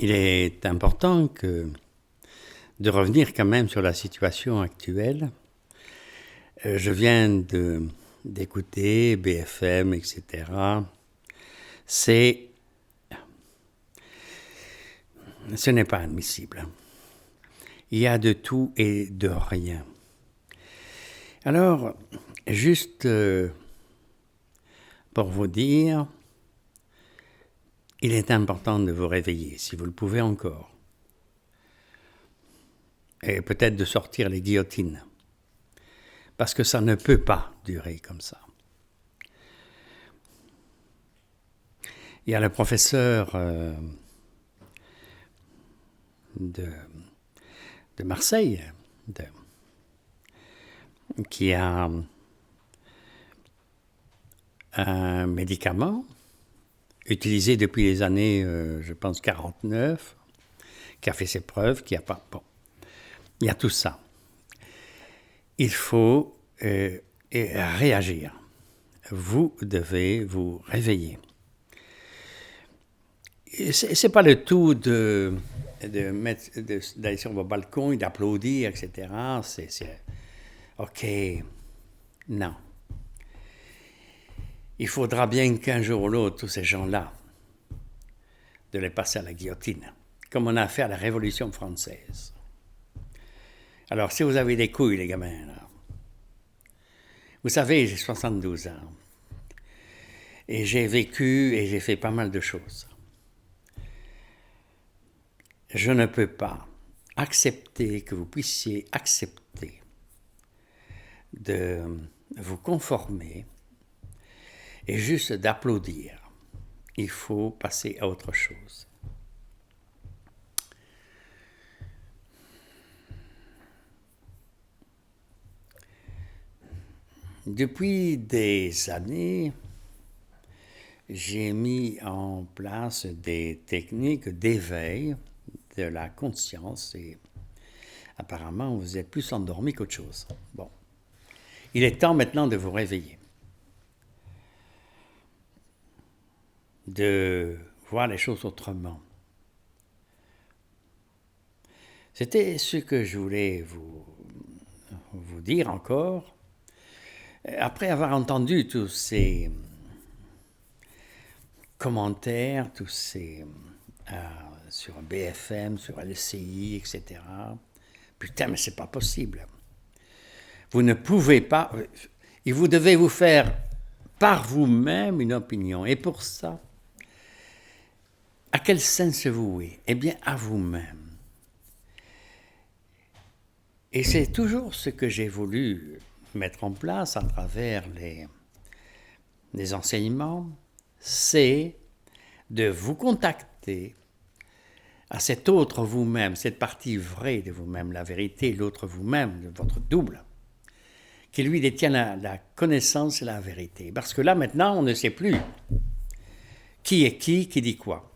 Il est important de revenir quand même sur la situation actuelle. Je viens d'écouter BFM, etc. Ce n'est pas admissible. Il y a de tout et de rien. Alors, juste pour vous dire, il est important de vous réveiller, si vous le pouvez encore. Et peut-être de sortir les guillotines. Parce que ça ne peut pas durer comme ça. Il y a le professeur de Marseille qui a un médicament utilisé depuis les années, je pense, 49, qui a fait ses preuves, qui a pas... Bon, il y a tout ça. Il faut réagir. Vous devez vous réveiller. C'est pas le tout d'aller sur vos balcons et d'applaudir, etc. OK. Non. Il faudra bien qu'un jour ou l'autre, tous ces gens-là, de les passer à la guillotine, comme on a fait à la Révolution française. Alors, si vous avez des couilles, les gamins, là, vous savez, j'ai 72 ans, et j'ai vécu et j'ai fait pas mal de choses. Je ne peux pas accepter que vous puissiez accepter de vous conformer et juste d'applaudir. Il faut passer à autre chose. Depuis des années, j'ai mis en place des techniques d'éveil de la conscience et apparemment vous êtes plus endormi qu'autre chose. Bon, il est temps maintenant de vous réveiller, de voir les choses autrement. C'était ce que je voulais vous dire encore. Après avoir entendu tous ces commentaires, tous ces sur BFM, sur LCI, etc. Putain, mais c'est pas possible. Vous ne pouvez pas... Et vous devez vous faire par vous-même une opinion. Et pour ça, à quel sens vous vouez? Eh bien, à vous-même. Et c'est toujours ce que j'ai voulu mettre en place à travers les enseignements, c'est de vous contacter à cet autre vous-même, cette partie vraie de vous-même, la vérité, l'autre vous-même, votre double, qui lui détient la connaissance et la vérité. Parce que là, maintenant, on ne sait plus qui est qui dit quoi.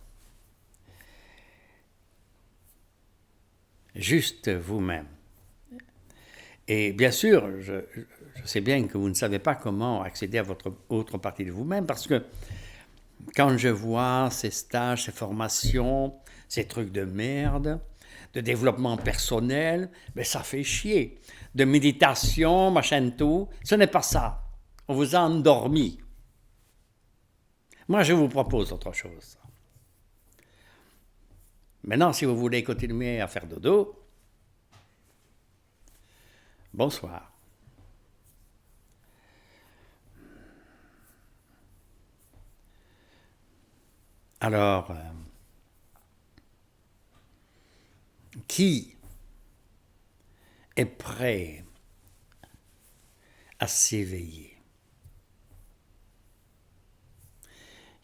Juste vous-même. Et bien sûr, je sais bien que vous ne savez pas comment accéder à votre autre partie de vous-même, parce que quand je vois ces stages, ces formations, ces trucs de merde, de développement personnel, ben ça fait chier. De méditation, machin tout, ce n'est pas ça. On vous a endormi. Moi, je vous propose autre chose. Maintenant, si vous voulez continuer à faire dodo, bonsoir. Alors, qui est prêt à s'éveiller?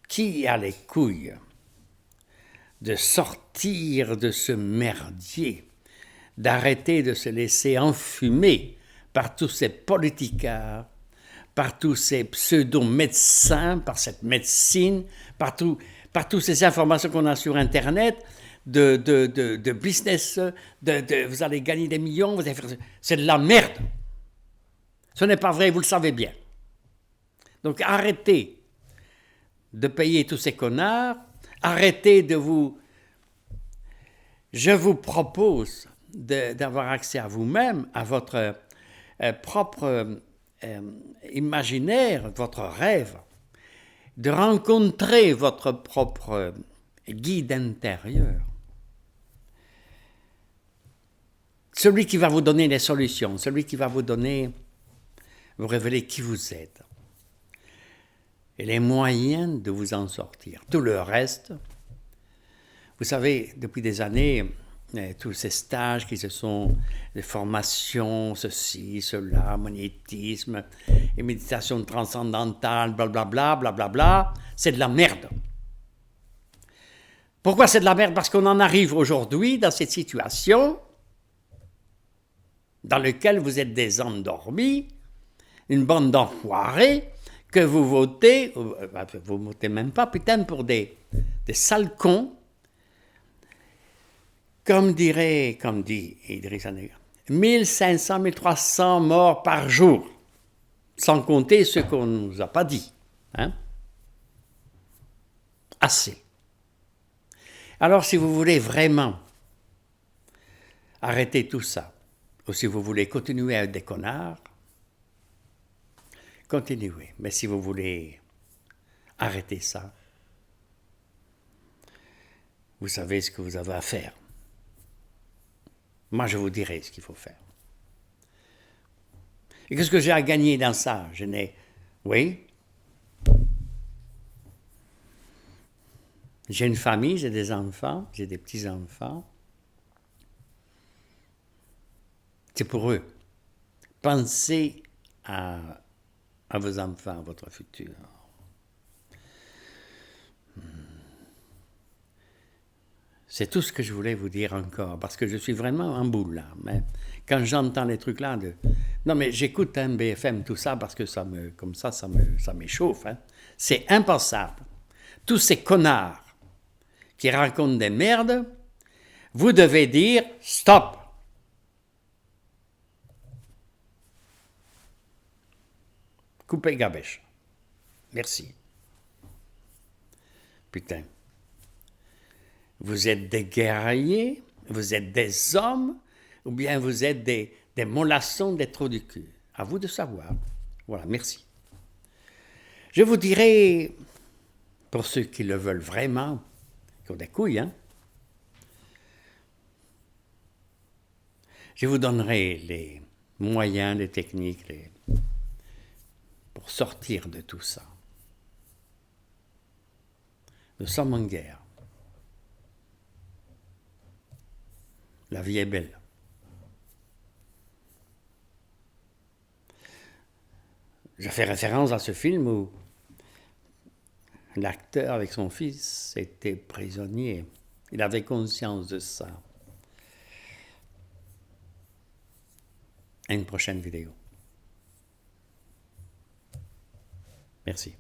Qui a les couilles de sortir de ce merdier, d'arrêter de se laisser enfumer par tous ces politicards, par tous ces pseudo-médecins, par cette médecine, par toutes ces informations qu'on a sur Internet, de business, vous allez gagner des millions, c'est de la merde. Ce n'est pas vrai, vous le savez bien. Donc arrêtez de payer tous ces connards, arrêtez de vous je vous propose d'avoir accès à vous-même, à votre propre imaginaire, votre rêve, de rencontrer votre propre guide intérieur. Celui qui va vous donner les solutions, celui qui va vous révéler qui vous êtes et les moyens de vous en sortir. Tout le reste, vous savez, depuis des années, tous ces stages qui se sont, des formations, ceci, cela, magnétisme, et méditation transcendantale, blablabla, blablabla, c'est de la merde. Pourquoi c'est de la merde? Parce qu'on en arrive aujourd'hui dans cette situation dans laquelle vous êtes des endormis, une bande d'enfoirés, que vous votez, vous votez même pas, putain, pour des sales cons, comme dit Idriss Seneca, 1500, 1300 morts par jour, sans compter ce qu'on ne nous a pas dit. Hein? Assez. Alors, si vous voulez vraiment arrêter tout ça, ou si vous voulez continuer à être des connards, continuez. Mais si vous voulez arrêter ça, vous savez ce que vous avez à faire. Moi, je vous dirai ce qu'il faut faire. Et qu'est-ce que j'ai à gagner dans ça? Oui. J'ai une famille, j'ai des enfants, j'ai des petits-enfants. C'est pour eux. Pensez à vos enfants, à votre futur. C'est tout ce que je voulais vous dire encore, parce que je suis vraiment en boule là. Mais quand j'entends les trucs là, non mais j'écoute un BFM, tout ça, parce que ça m'échauffe. Hein. C'est impensable. Tous ces connards qui racontent des merdes, vous devez dire stop. Coupez gabèche. Merci. Putain. Vous êtes des guerriers, vous êtes des hommes, ou bien vous êtes des mollassons, des trous du cul. À vous de savoir. Voilà, merci. Je vous dirai, pour ceux qui le veulent vraiment, qui ont des couilles, hein, je vous donnerai les moyens, les techniques, pour sortir de tout ça. Nous sommes en guerre. La vie est belle. Je fais référence à ce film où l'acteur avec son fils était prisonnier. Il avait conscience de ça. À une prochaine vidéo. Merci.